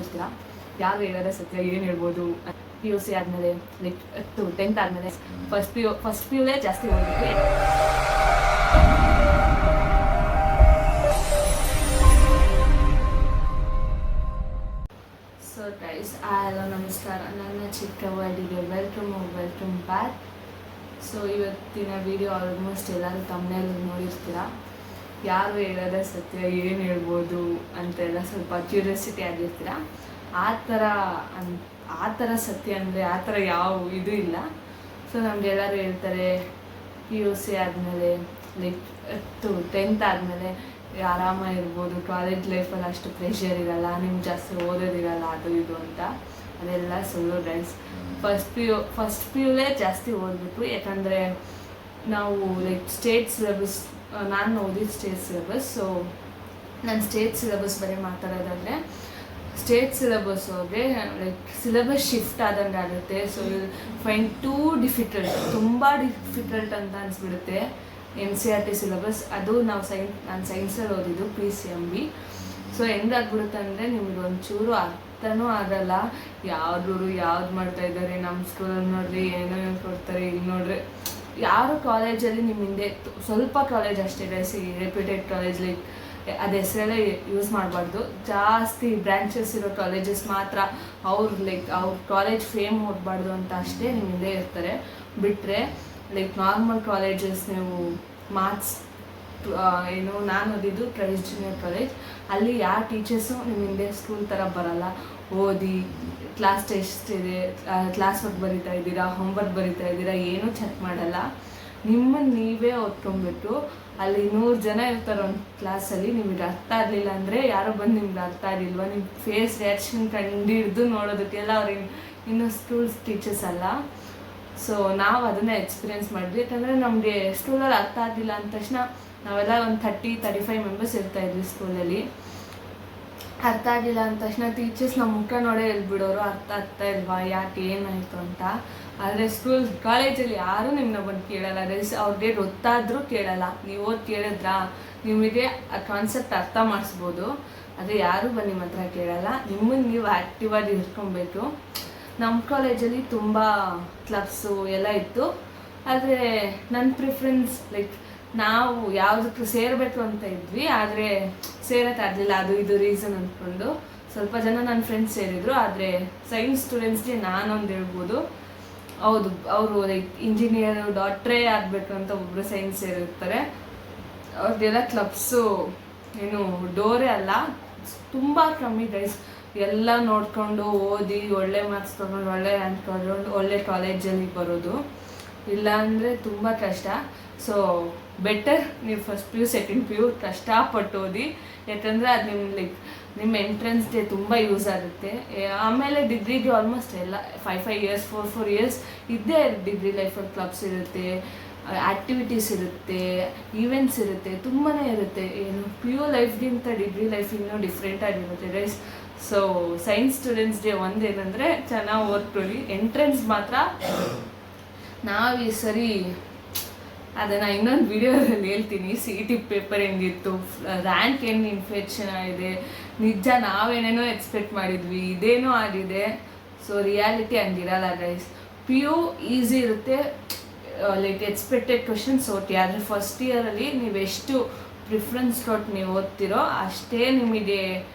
ನೋಡಿರ್ತೀರಾ. ಯಾರು ಹೇಳೋದೇ ಸತ್ಯ, ಏನು ಹೇಳ್ಬೋದು. PUC ಆದಮೇಲೆ ಲೈಕ್ 10th ಆದಮೇಲೆ ಫಸ್ಟ್ ಪಿ ಯುಲೇ ಜಾಸ್ತಿ ಓದಬೇಕು. ಸೊ ಗೈಸ್, ಹಲೋ ನಮಸ್ಕಾರ, ನನ್ನ ಚಿಕ್ಕವಳಿಗೆ ವೆಲ್ಕಮ್ ಬ್ಯಾಕ್. ಸೊ ಇವತ್ತಿನ ವಿಡಿಯೋ ಆಲ್ಮೋಸ್ಟ್ ಎಲ್ಲರೂ ತಮ್ಮನೇಲಿ ನೋಡಿರ್ತೀರಾ. ಯಾರು ಹೇಳೋದೇ ಸತ್ಯ, ಏನು ಹೇಳ್ಬೋದು ಅಂತೆಲ್ಲ ಸ್ವಲ್ಪ ಕ್ಯೂರಿಯಾಸಿಟಿ ಆಗಿರ್ತೀರ. ಆ ಥರ ಸತ್ಯ ಅಂದರೆ ಆ ಥರ ಯಾವ ಇದು ಇಲ್ಲ. ಸೊ ನಮಗೆಲ್ಲರೂ ಹೇಳ್ತಾರೆ PUC ಆದಮೇಲೆ ಲೈಕ್ 10th ಆದಮೇಲೆ ಆರಾಮಾಗಿರ್ಬೋದು, ಕಾಲೇಜ್ ಲೈಫಲ್ಲಿ ಅಷ್ಟು ಪ್ರೆಷರ್ ಇರಲ್ಲ, ನಿಮ್ಗೆ ಜಾಸ್ತಿ ಓದೋದಿರಲ್ಲ, ಅದು ಇದು ಅಂತ. ಅದೆಲ್ಲ ಸುಳ್ಳು ಗೈಸ್. ಫಸ್ಟ್ ಪಿ ಯುಲೇ ಜಾಸ್ತಿ ಓದಬೇಕು. ಯಾಕಂದರೆ ನಾವು ಲೈಕ್ ಸ್ಟೇಟ್ ಸಿಲೆಬಸ್, ನಾನು ಓದಿದ ಸ್ಟೇಟ್ ಸಿಲೆಬಸ್. ಸೊ ನಾನು ಸ್ಟೇಟ್ ಸಿಲೆಬಸ್ ಬರೀ ಮಾತಾಡೋದಾದರೆ, ಸ್ಟೇಟ್ ಸಿಲೆಬಸ್ ಹೋದರೆ ಲೈಕ್ ಸಿಲೆಬಸ್ ಶಿಫ್ಟ್ ಆದಂಗೆ ಆಗುತ್ತೆ. ಸೊ ಫೈನ್ ತುಂಬ ಡಿಫಿಕಲ್ಟ್ ಅಂತ ಅನಿಸ್ಬಿಡುತ್ತೆ. NCERT ಸಿಲೆಬಸ್ ಅದು ನಾನು ಸೈನ್ಸಲ್ಲಿ ಓದಿದ್ದು PCMB. ಸೊ ಹೆಂಗಾಗ್ಬಿಡುತ್ತೆ ಅಂದರೆ ನಿಮ್ಗೆ ಒಂಚೂರು ಅರ್ಥನೂ ಆಗಲ್ಲ. ಯಾವ್ದು ಮಾಡ್ತಾಯಿದ್ದಾರೆ, ನಮ್ಮ ಸ್ಕೂಲಲ್ಲಿ ನೋಡ್ರಿ ಏನೋ ಕೊಡ್ತಾರೆ, ಇಲ್ಲಿ ನೋಡ್ರಿ ಯಾರು ಕಾಲೇಜಲ್ಲಿ ನಿಮ್ಮ ಹಿಂದೆ ಸ್ವಲ್ಪ ಕಾಲೇಜ್ ಅಷ್ಟೇ ಗೈಸ್, ರೆಪ್ಯೂಟೆಡ್ ಕಾಲೇಜ್ ಲೈಕ್ ಅದು ಹೆಸರೆಲ್ಲ ಯೂಸ್ ಮಾಡಬಾರ್ದು. ಜಾಸ್ತಿ ಬ್ರ್ಯಾಂಚಸ್ ಇರೋ ಕಾಲೇಜಸ್ ಮಾತ್ರ ಅವ್ರ ಕಾಲೇಜ್ ಫೇಮ್ ಹೋಗಬಾರ್ದು ಅಂತ ಅಷ್ಟೇ ನಿಮ್ಮ ಹಿಂದೆ ಇರ್ತಾರೆ. ಬಿಟ್ಟರೆ ಲೈಕ್ ನಾರ್ಮಲ್ ಕಾಲೇಜಸ್, ನೀವು ಮಾರ್ಕ್ಸ್ ನಾನು ಓದಿದ್ದು ಪ್ರೈಸ್ ಜೂನಿಯರ್ ಕಾಲೇಜ್, ಅಲ್ಲಿ ಯಾವ ಟೀಚರ್ಸು ನಿಮ್ಮ ಹಿಂದೆ ಸ್ಕೂಲ್ ಥರ ಬರಲ್ಲ. ಓದಿ ಕ್ಲಾಸ್ ಟೆಸ್ಟ್ ಇದೆ, ಕ್ಲಾಸ್ ವರ್ಕ್ ಬರಿತಾ ಇದ್ದೀರಾ, ಹೋಮ್ವರ್ಕ್ ಬರಿತಾ ಇದ್ದೀರಾ, ಏನೂ ಚೆಕ್ ಮಾಡಲ್ಲ. ನಿಮ್ಮನ್ನು ನೀವೇ ಓದ್ಕೊಂಡ್ಬಿಟ್ಟು ಅಲ್ಲಿ 100 ಜನ ಇರ್ತಾರೆ ಒಂದು ಕ್ಲಾಸಲ್ಲಿ. ನಿಮಗೆ ಅರ್ಥ ಆಗಲಿಲ್ಲ ಅಂದರೆ ಯಾರೋ ಬಂದು ನಿಮ್ಗೆ ಅರ್ಥ ಆಗಿಲ್ವಾ, ನಿಮ್ಮ ಫೇಸ್ ರಿಯಾಕ್ಷನ್ ಕಂಡಿಡ್ದು ನೋಡೋದಕ್ಕೆಲ್ಲ ಅವ್ರಿಗೆ ಇನ್ನೂ ಸ್ಕೂಲ್ಸ್ ಟೀಚರ್ಸ್ ಅಲ್ಲ. ಸೊ ನಾವು ಅದನ್ನೇ ಎಕ್ಸ್ಪೀರಿಯೆನ್ಸ್ ಮಾಡಿದ್ವಿ. ಯಾಕಂದರೆ ನಮಗೆ ಸ್ಕೂಲಲ್ಲಿ ಅರ್ಥ ಆಗಿಲ್ಲ ಅಂದ ತಕ್ಷಣ ನಾವೆಲ್ಲ ಒಂದು 35 ಮೆಂಬರ್ಸ್ ಇರ್ತಾಯಿದ್ವಿ ಸ್ಕೂಲಲ್ಲಿ. ಅರ್ಥ ಆಗಿಲ್ಲ ಅಂದ ತಕ್ಷಣ ಟೀಚರ್ಸ್ ನಮ್ಮ ಮುಖ ನೋಡೇ ಹೇಳ್ಬಿಡೋರು, ಅರ್ಥ ಆಗ್ತಾ ಇಲ್ವಾ, ಯಾಕೆ ಏನಾಯಿತು ಅಂತ. ಆದರೆ ಕಾಲೇಜಲ್ಲಿ ಯಾರೂ ನಿಮ್ಮನ್ನ ಬಂದು ಕೇಳಲ್ಲ ಗೈಸ್. ಅವ್ರಿಗೆ ಗೊತ್ತಾದರೂ ಕೇಳಲ್ಲ. ನೀವು ಓದಿ ಕೇಳಿದ್ರಾ, ನಿಮಗೆ ಆ ಕಾನ್ಸೆಪ್ಟ್ ಅರ್ಥ ಮಾಡಿಸ್ಬೋದು, ಆದರೆ ಯಾರೂ ಬಂದು ನಿಮ್ಮ ಹತ್ರ ಕೇಳಲ್ಲ. ನಿಮ್ಮನ್ನು ನೀವು ಆ್ಯಕ್ಟಿವ್ ಆಗಿ ಇಟ್ಕೊಬೇಕು. ನಮ್ಮ ಕಾಲೇಜಲ್ಲಿ ತುಂಬ ಕ್ಲಬ್ಸು ಎಲ್ಲ ಇತ್ತು. ಆದರೆ ನನ್ನ ಪ್ರಿಫರೆನ್ಸ್ ಲೈಕ್ ನಾವು ಯಾವುದಕ್ಕೂ ಸೇರಬೇಕು ಅಂತ ಇದ್ವಿ, ಆದರೆ ಸೇರೋಕ್ಕಾಗಲಿಲ್ಲ. ಅದು ಇದು ರೀಸನ್ ಅಂದ್ಕೊಂಡು ಸ್ವಲ್ಪ ಜನ ನನ್ನ ಫ್ರೆಂಡ್ಸ್ ಸೇರಿದರು. ಆದರೆ ಸೈನ್ಸ್ ಸ್ಟೂಡೆಂಟ್ಸ್ಗೆ ನಾನೊಂದು ಹೇಳ್ಬೋದು, ಹೌದು, ಅವರು ಲೈಕ್ ಇಂಜಿನಿಯರು, ಡಾಕ್ಟ್ರೇ ಆಗಬೇಕು ಅಂತ ಒಬ್ಬರು ಸೈನ್ಸ್ ಸೇರಿರ್ತಾರೆ. ಅವ್ರದ್ದೆಲ್ಲ ಕ್ಲಬ್ಸು ಏನು ಡೋರೇ ಅಲ್ಲ, ತುಂಬ ಕಮ್ಮಿ ಗೈಸ್. ಎಲ್ಲ ನೋಡಿಕೊಂಡು ಓದಿ ಒಳ್ಳೆ ಮಾರ್ಕ್ಸ್ ತೊಗೊಂಡು ಒಳ್ಳೆ ರ್ಯಾಂಕ್ ತೊಗೊಂಡು ಒಳ್ಳೆ ಕಾಲೇಜಲ್ಲಿ ಬರೋದು, ಇಲ್ಲ ಅಂದರೆ ತುಂಬ ಕಷ್ಟ. ಸೊ ಬೆಟರ್ ನೀವು ಫಸ್ಟ್ PU ಸೆಕೆಂಡ್ PU ಕಷ್ಟಪಟ್ಟು ಓದಿ. ಯಾಕಂದರೆ ಅದು ನಿಮ್ಮ ಎಂಟ್ರೆನ್ಸ್ಗೆ ತುಂಬ ಯೂಸ್ ಆಗುತ್ತೆ. ಆಮೇಲೆ ಡಿಗ್ರಿಗೆ ಆಲ್ಮೋಸ್ಟ್ ಎಲ್ಲ 5 ಇಯರ್ಸ್ 4 ಇಯರ್ಸ್ ಇದ್ದೇ ಡಿಗ್ರಿ ಲೈಫಲ್ಲಿ. ಕ್ಲಬ್ಸ್ ಇರುತ್ತೆ, ಆ್ಯಕ್ಟಿವಿಟೀಸ್ ಇರುತ್ತೆ, ಈವೆಂಟ್ಸ್ ಇರುತ್ತೆ, ತುಂಬಾ ಇರುತ್ತೆ. ಏನು PU ಲೈಫ್ಗಿಂತ ಡಿಗ್ರಿ ಲೈಫ್ ಇನ್ನೂ ಡಿಫ್ರೆಂಟಾಗಿರುತ್ತೆ ಗೈಸ್. ಸೊ ಸೈನ್ಸ್ ಸ್ಟೂಡೆಂಟ್ಸ್ಗೆ ಒಂದೇನೆಂದರೆ ಚೆನ್ನಾಗಿ ಓದ್ಕೊಳ್ಳಿ. ಎಂಟ್ರೆನ್ಸ್ ಮಾತ್ರ ನಾವು ಈ ಸರಿ ಅದನ್ನು ಇನ್ನೊಂದು ವಿಡಿಯೋದಲ್ಲಿ ಹೇಳ್ತೀನಿ. CET ಪೇಪರ್ ಹೆಂಗಿತ್ತು, ರ್ಯಾಂಕ್ ಏನು ಇನ್ಫೆಕ್ಷನ್ ಆಗಿದೆ, ನಿಜ ನಾವೇನೇನೋ ಎಕ್ಸ್ಪೆಕ್ಟ್ ಮಾಡಿದ್ವಿ, ಇದೇನೋ ಆಗಿದೆ. ಸೊ ರಿಯಾಲಿಟಿ ಹಂಗಿರಲ್ಲ ಗೈಸ್. PU ಈಸಿ ಇರುತ್ತೆ, ಲೈಕ್ ಎಕ್ಸ್ಪೆಕ್ಟೆಡ್ ಕ್ವಶನ್ಸ್ ಓಕೆ. ಆದರೆ ಫಸ್ಟ್ ಇಯರಲ್ಲಿ ನೀವು ಎಷ್ಟು ಪ್ರಿಫರೆನ್ಸ್ ಕೊಟ್ಟು ನೀವು ಓದ್ತಿರೋ ಅಷ್ಟೇ ನಿಮಗೆ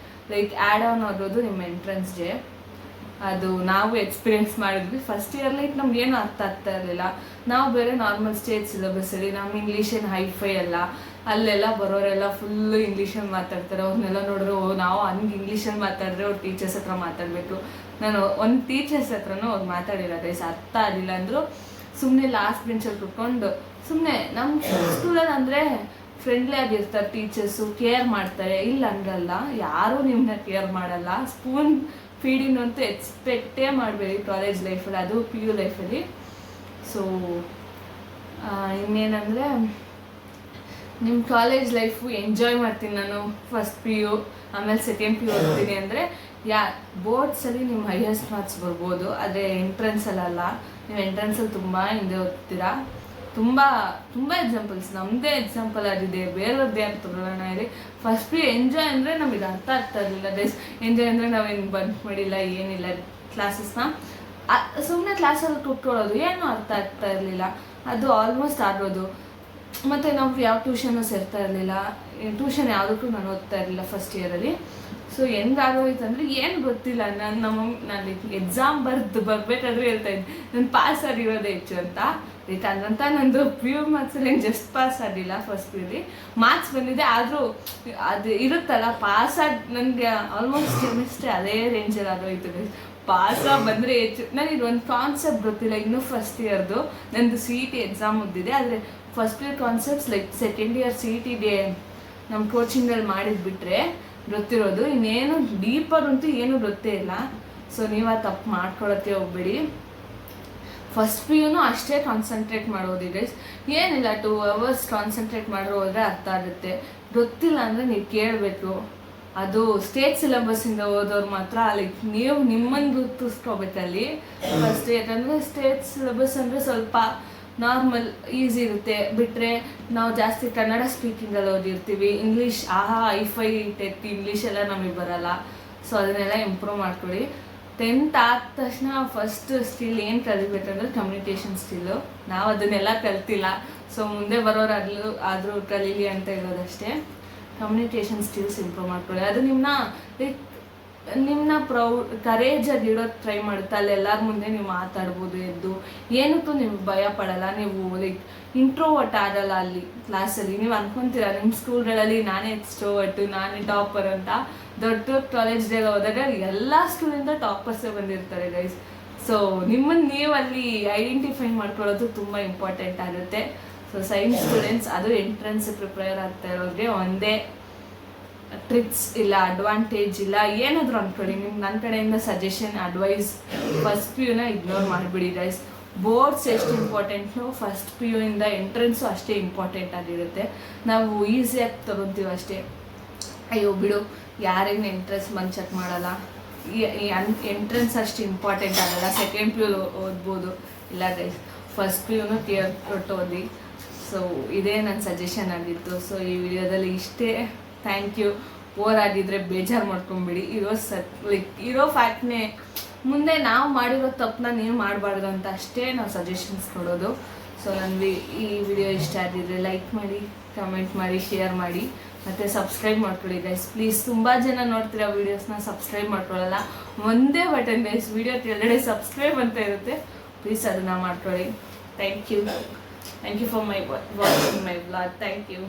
ಲೈಕ್ ಆ್ಯಡ್ ಆನ್ ಆಗೋದು ನಿಮ್ಮ ಎಂಟ್ರೆನ್ಸ್ಗೆ. ಅದು ನಾವು ಎಕ್ಸ್ಪೀರಿಯೆನ್ಸ್ ಮಾಡಿದ್ವಿ. ಫಸ್ಟ್ ಇಯರ್ ಲೈಕ್ ನಮ್ಗೇನು ಅರ್ಥ ಆಗ್ತಾ ಇರಲಿಲ್ಲ. ನಾವು ಬೇರೆ ನಾರ್ಮಲ್ ಸ್ಟೇಟ್ ಸಿಲೆಬಸ್ಸಲ್ಲಿ, ನಮ್ಮ ಇಂಗ್ಲೀಷ್ ಏನು ಹೈಫೈ ಅಲ್ಲ. ಅಲ್ಲೆಲ್ಲ ಬರೋರೆಲ್ಲ ಫುಲ್ಲು ಇಂಗ್ಲೀಷಲ್ಲಿ ಮಾತಾಡ್ತಾರೆ. ಅವ್ರನ್ನೆಲ್ಲ ನೋಡಿದ್ರೆ ನಾವು ಹಂಗೆ ಇಂಗ್ಲೀಷಲ್ಲಿ ಮಾತಾಡಿದ್ರೆ ಅವ್ರು ಟೀಚರ್ಸ್ ಹತ್ರ ಮಾತಾಡಬೇಕು. ನಾನು ಒಂದು ಟೀಚರ್ಸ್ ಹತ್ರನೂ ಅವ್ರು ಮಾತಾಡಿಲ್ಲ ಗೈಸ್. ಅರ್ಥ ಆಗಿಲ್ಲ ಅಂದರು ಸುಮ್ಮನೆ ಲಾಸ್ಟ್ ಬೆಂಚಲ್ಲಿ ಕುತ್ಕೊಂಡು ಸುಮ್ಮನೆ. ನಮ್ಮ ಸ್ಕೂಲಲ್ಲಿ ಅಂದರೆ ಫ್ರೆಂಡ್ಲಿ ಆಗಿರ್ತಾರೆ ಟೀಚರ್ಸು, ಕೇರ್ ಮಾಡ್ತಾರೆ, ಇಲ್ಲ ಹಂಗಲ್ಲ, ಯಾರೂ ನಿಮ್ಮನ್ನ ಕೇರ್ ಮಾಡಲ್ಲ. ಸ್ಪೂನ್ ಫೀಡಿಂಗ್ ಅಂತೂ ಎಕ್ಸ್ಪೆಕ್ಟೇ ಮಾಡಬೇಡಿ ಕಾಲೇಜ್ ಲೈಫಲ್ಲಿ, ಅದು PU ಲೈಫಲ್ಲಿ. ಸೊ ಇನ್ನೇನಂದರೆ ನಿಮ್ಮ ಕಾಲೇಜ್ ಲೈಫು ಎಂಜಾಯ್ ಮಾಡ್ತೀನಿ ನಾನು. ಫಸ್ಟ್ PU ಆಮೇಲೆ ಸೆಕೆಂಡ್ PU ಓದ್ತೀನಿ ಅಂದರೆ ಬೋರ್ಡ್ಸಲ್ಲಿ ನಿಮ್ಮ ಹೈಯೆಸ್ಟ್ ಮಾರ್ಕ್ಸ್ ಬರ್ಬೋದು, ಆದರೆ ಎಂಟ್ರೆನ್ಸಲ್ಲ. ನೀವು ಎಂಟ್ರೆನ್ಸಲ್ಲಿ ತುಂಬ ಹಿಂದೆ ಓದ್ತೀರಾ. ತುಂಬ ತುಂಬ ಎಕ್ಸಾಂಪಲ್ಸ್, ನಮ್ಮದೇ ಎಕ್ಸಾಂಪಲ್ ಆಗಿದೆ, ಬೇರೆಯವ್ರದ್ದೇ ಅಂತ ತಗೊಳ್ಳೋಣ ಇಲ್ಲಿ. ಫಸ್ಟ್ ಪಿ ಎಂಜಾಯ್ ಅಂದರೆ ನಮಗೆ ಅರ್ಥ ಆಗ್ತಾ ಇರಲಿಲ್ಲ ಗೈಸ್. ಎಂಜಾಯ್ ಅಂದರೆ ನಾವೇನು ಬಂಕ್ ಮಾಡಿಲ್ಲ, ಏನಿಲ್ಲ, ಕ್ಲಾಸಸ್ನ ಸುಮ್ಮನೆ ಕ್ಲಾಸಲ್ಲಿ ಕೂತ್ಕೊಳ್ಳೋದು, ಏನೂ ಅರ್ಥ ಆಗ್ತಾ ಇರಲಿಲ್ಲ. ಅದು ಆಲ್ಮೋಸ್ಟ್ ಆಗೋದು. ಮತ್ತು ನಾವು ಯಾವ ಟ್ಯೂಷನು ಸೇರ್ತಾ ಇರಲಿಲ್ಲ, ಟ್ಯೂಷನ್ ಯಾವುದಕ್ಕೂ ನಾನು ಓದ್ತಾ ಇರಲಿಲ್ಲ ಫಸ್ಟ್ ಇಯರಲ್ಲಿ. ಸೊ ಹೆಂಗಾಗೋಯ್ತು ಅಂದರೆ ಏನು ಗೊತ್ತಿಲ್ಲ, ನಾನು ಎಕ್ಸಾಮ್ ಬರಬೇಕಾದ್ರೆ ಹೇಳ್ತಾ ಇದ್ದೆ ನಾನು ಪಾಸ್ ಆಗಿರೋದೇ ಹೆಚ್ಚು ಅಂತ. ಅಂತ ನಂದು ಪಿ ಯು ಮಾರ್ಕ್ಸಲ್ಲಿ ಜಸ್ಟ್ ಪಾಸ್ ಆಗಿಲ್ಲ, ಫಸ್ಟ್ ಪಿ ಯುಲಿ ಮಾರ್ಕ್ಸ್ ಬಂದಿದೆ. ಆದರೂ ಅದು ಇರುತ್ತಲ್ಲ ಪಾಸಾಗಿ, ನನಗೆ ಆಲ್ಮೋಸ್ಟ್ ಕೆಮಿಸ್ಟ್ರಿ ಅದೇ ರೇಂಜಲ್ಲಿ ಆಗೋಯ್ತು. ಪಾಸಾಗಿ ಬಂದರೆ ಹೆಚ್ಚು. ನನಗೆ ಒಂದು ಕಾನ್ಸೆಪ್ಟ್ ಗೊತ್ತಿಲ್ಲ ಇನ್ನೂ ಫಸ್ಟ್ ಇಯರ್ದು. ನಂದು ಸಿ ಇ ಟಿ ಎಕ್ಸಾಮ್ ಮುಗ್ದಿದೆ, ಆದರೆ first year concepts like second year C E ಟಿಗೆ ನಮ್ಮ ಕೋಚಿಂಗಲ್ಲಿ ಮಾಡಿದ್ಬಿಟ್ರೆ ಗೊತ್ತಿರೋದು. ಇನ್ನೇನು ಡೀಪರ್ ಅಂತೂ ಏನೂ ಗೊತ್ತೇ ಇಲ್ಲ. ಸೊ ನೀವು ಆ ತಪ್ಪು ಮಾಡ್ಕೊಳ್ಳೋಕ್ಕೆ ಹೋಗ್ಬೇಡಿ. ಫಸ್ಟ್ ಪಿ ಯುನೂ ಅಷ್ಟೇ ಕಾನ್ಸಂಟ್ರೇಟ್ ಮಾಡೋದಿದೆ, ಏನಿಲ್ಲ 2 hours ಕಾನ್ಸಂಟ್ರೇಟ್ ಮಾಡೋ ಹೋದರೆ ಅರ್ಥ ಆಗುತ್ತೆ. ಗೊತ್ತಿಲ್ಲ ಅಂದರೆ ನೀವು ಕೇಳಬೇಕು. ಅದು ಸ್ಟೇಟ್ ಸಿಲೆಬಸ್ಸಿಂದ ಓದೋರು ಮಾತ್ರ ಲೈಕ್ ನೀವು ನಿಮ್ಮನ್ನು ಗುರುತಿಸ್ಕೋಬೇಕಲ್ಲಿ ಫಸ್ಟ್. ಯಾಕಂದರೆ ಸ್ಟೇಟ್ ಸಿಲೆಬಸ್ ಅಂದರೆ ಸ್ವಲ್ಪ ನಾರ್ಮಲ್ ಈಸಿ ಇರುತ್ತೆ. ಬಿಟ್ಟರೆ ನಾವು ಜಾಸ್ತಿ ಕನ್ನಡ ಸ್ಪೀಕಿಂಗಲ್ಲಿ ಓದಿರ್ತೀವಿ. ಇಂಗ್ಲೀಷ್ ಐಫೈ ಟೆಟ್ ಇಂಗ್ಲೀಷ್ ಎಲ್ಲ ನಮಗೆ ಬರೋಲ್ಲ. ಸೊ ಅದನ್ನೆಲ್ಲ ಇಂಪ್ರೂವ್ ಮಾಡ್ಕೊಳ್ಳಿ. 10th ಆದ ತಕ್ಷಣ ಫಸ್ಟ್ ಸ್ಕಿಲ್ ಏನು ಕಲಿಬೇಕಂದ್ರೆ ಕಮ್ಯುನಿಕೇಷನ್ ಸ್ಕಿಲ್ಲು. ನಾವು ಅದನ್ನೆಲ್ಲ ಕಲ್ತಿಲ್ಲ. ಸೊ ಮುಂದೆ ಬರೋರು ಆದರೂ ಕಲೀಲಿ ಅಂತ ಹೇಳೋದಷ್ಟೇ. ಕಮ್ಯುನಿಕೇಷನ್ ಸ್ಕಿಲ್ಸ್ ಇಂಪ್ರೂವ್ ಮಾಡ್ಕೊಳ್ಳಿ. ಅದು ನಿಮ್ಮನ್ನ ಕರೇಜಾಗಿ ಇಡೋದು ಟ್ರೈ ಮಾಡುತ್ತೆ. ಅಲ್ಲಿ ಎಲ್ಲರ ಮುಂದೆ ನೀವು ಮಾತಾಡ್ಬೋದು ಎದ್ದು, ಏನಕ್ಕೂ ನೀವು ಭಯ ಪಡಲ್ಲ. ನೀವು ಲೈಕ್ ಇಂಟ್ರೋವರ್ಟ್ ಆಗಲ್ಲ ಅಲ್ಲಿ ಕ್ಲಾಸಲ್ಲಿ. ನೀವು ಅಂದ್ಕೊತೀರ ನಿಮ್ಮ ಸ್ಕೂಲ್ಗಳಲ್ಲಿ ನಾನೇ ಎಕ್ಸ್ಟ್ರೋವರ್ಟು, ನಾನೇ ಟಾಪರ್ ಅಂತ. ದೊಡ್ಡ ಕಾಲೇಜ್ಗೆಲ್ಲ ಹೋದಾಗ ಎಲ್ಲ ಸ್ಕೂಲಿಂದ ಟಾಪರ್ಸೇ ಬಂದಿರ್ತಾರೆ ಗೈಸ್. ಸೊ ನಿಮ್ಮನ್ನು ನೀವು ಅಲ್ಲಿ ಐಡೆಂಟಿಫೈ ಮಾಡ್ಕೊಳ್ಳೋದು ತುಂಬ ಇಂಪಾರ್ಟೆಂಟ್ ಆಗುತ್ತೆ. ಸೊ ಸೈನ್ಸ್ ಸ್ಟೂಡೆಂಟ್ಸ್, ಅದು ಎಂಟ್ರೆನ್ಸ್ ಪ್ರಿಪೇರ್ ಆಗ್ತಾ ಇರೋರಿಗೆ ಒಂದೇ ಟ್ರಿಕ್ಸ್ ಇಲ್ಲ, ಅಡ್ವಾಂಟೇಜ್ ಇಲ್ಲ, ಏನಾದರೂ ಅಂದ್ಕೊಳ್ಳಿ. ನಿಮ್ಗೆ ನನ್ನ ಕಡೆಯಿಂದ ಸಜೆಷನ್, ಅಡ್ವೈಸ್, ಫಸ್ಟ್ ಪಿ ಯುನ ಇಗ್ನೋರ್ ಮಾಡಿಬಿಡಿ ಗೈಸ್. ಬೋರ್ಡ್ಸ್ ಎಷ್ಟು ಇಂಪಾರ್ಟೆಂಟು, ಫಸ್ಟ್ ಪಿ ಯುಯಿಂದ ಎಂಟ್ರೆನ್ಸು ಅಷ್ಟೇ ಇಂಪಾರ್ಟೆಂಟ್ ಆಗಿರುತ್ತೆ. ನಾವು ಈಸಿಯಾಗಿ ತೊಗೊತೀವಿ ಅಷ್ಟೇ. ಅಯ್ಯೋ ಬಿಡು, ಯಾರೇನು ಎಂಟ್ರೆನ್ಸ್ ಬಂದು ಚೆಕ್ ಮಾಡಲ್ಲ, ಈ ಎಂಟ್ರೆನ್ಸ್ ಅಷ್ಟು ಇಂಪಾರ್ಟೆಂಟ್ ಆಗಲ್ಲ, ಸೆಕೆಂಡ್ ಪಿ ಯು ಓದ್ಬೋದು. ಇಲ್ಲ ಗೈಸ್, ಫಸ್ಟ್ ಪಿ ಯುನೂ ಕ್ಲಿಯರ್ ಕೊಟ್ಟು ಓದಿ. ಸೊ ಇದೇ ನನ್ನ ಸಜೆಷನ್ ಆಗಿತ್ತು. ಸೊ ಈ ವಿಡಿಯೋದಲ್ಲಿ ಇಷ್ಟೇ. Thank you. ಬೋರ್ ಆಗಿದ್ದರೆ ಬೇಜಾರು ಮಾಡ್ಕೊಂಬಿಡಿ. ಇರೋ ಫ್ಯಾಕ್ಟ್ನೇ, ಮುಂದೆ ನಾವು ಮಾಡಿರೋ ತಪ್ಪನ್ನ ನೀವು ಮಾಡಬಾರ್ದು ಅಂತ ಅಷ್ಟೇ ನಾವು ಸಜೆಷನ್ಸ್ ಕೊಡೋದು. ಸೊ ನನಗೆ ಈ ವಿಡಿಯೋ ಇಷ್ಟ ಆಗಿದ್ದರೆ ಲೈಕ್ ಮಾಡಿ, ಕಮೆಂಟ್ ಮಾಡಿ, ಶೇರ್ ಮಾಡಿ, ಮತ್ತು ಸಬ್ಸ್ಕ್ರೈಬ್ ಮಾಡ್ಕೊಳ್ಳಿ ಗೈಸ್ ಪ್ಲೀಸ್. ತುಂಬ ಜನ ನೋಡ್ತೀರಾ ವೀಡಿಯೋಸ್ನ, ಸಬ್ಸ್ಕ್ರೈಬ್ ಮಾಡ್ಕೊಳ್ಳಲ್ಲ. ಒಂದೇ ಬಟನ್ ಗೈಸ್, ವಿಡಿಯೋ ಕೆಳಗಡೆ ಸಬ್ಸ್ಕ್ರೈಬ್ ಅಂತ ಇರುತ್ತೆ, ಪ್ಲೀಸ್ ಅದನ್ನು ಮಾಡ್ಕೊಳ್ಳಿ. Thank you for watching my vlog. Thank you.